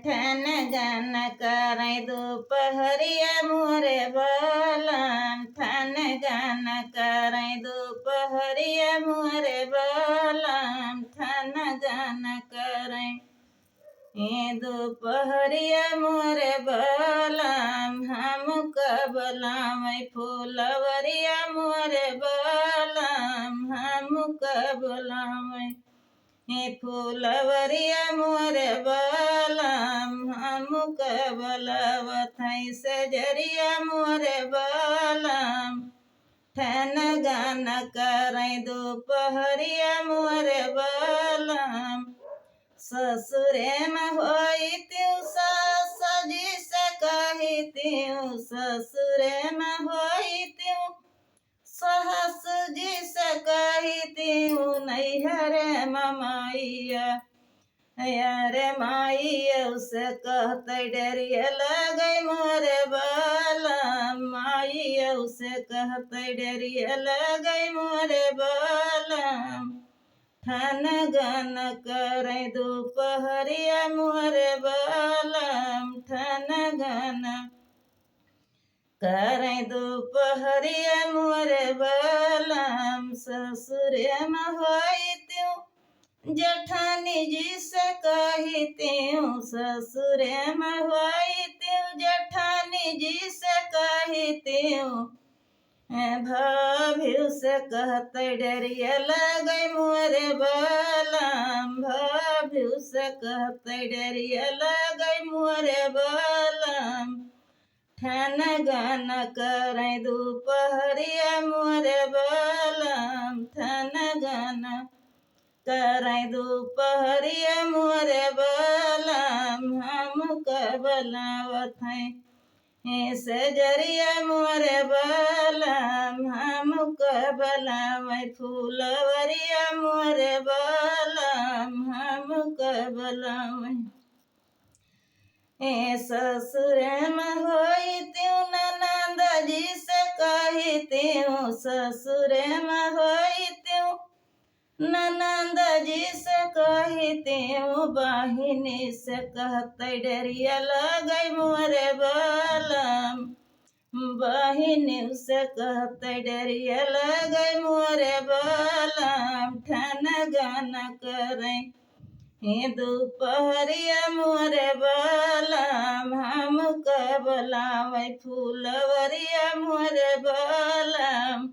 ठन गन करे दोपहरिया मोरे बलम ठन गन करे दोपहरिया मोरे बलम ठन गन करे दोपहरिया मोरे बलम हम कबलावै फूलवरिया मोरे बलम हम कबलावै फूलवरिया मोरे बलम हम कबलावत सजरिया मोरे बलम ठन गन करे दोपहरिया मोरे बलम ससुरे में होई त्यू सास जी से कही त्यू ससुरे में होई त्यू सास जी से कही त्यू नैहरे ममैया अरे माइया उसे कहते डरिया लगे मोरे बलम माइया उसे कहते डरिया लगे मोरे बलम ठन गन करे दोपहरिया मोरे बलम ठन गन करे दोपहरिया मोरे बलम ससुरे में होई त्यू जेठानी जी से कही त्यू ससुरे में होई त्यू जेठानी जी से कही त्यू भाभीउ से कहते डरिया लगे मोरे बलम भाभीउ से कहते डरिया लगे मोरे बलम ठन गन करे दोपहरिया मोरे बलम ठन गन करे दोपहरिया मोरे बलम हम कबलावत सजरिया मोरे बलम हम कबलावै फूलवरिया मोरे बलम हम कबलावै ससुरे में होई त्यू ननद जी से कही त्यू ससुरे में होई त्यू ननद जी से कही त्यू बहिनी से कहते डरिया लगे मोरे बलम बहिनी से कहते डरिया लगे मोरे बलम ठन गन करे दोपहरिया मोरे बलम हम कबलावै फूलवरिया मोरे बलम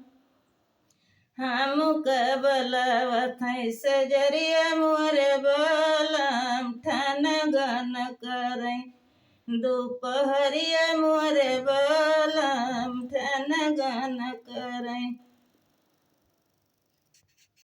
हम कबलावत सजरिया मोरे बलम ठन गन करे दोपहरिया मोरे बलम ठन गन करे।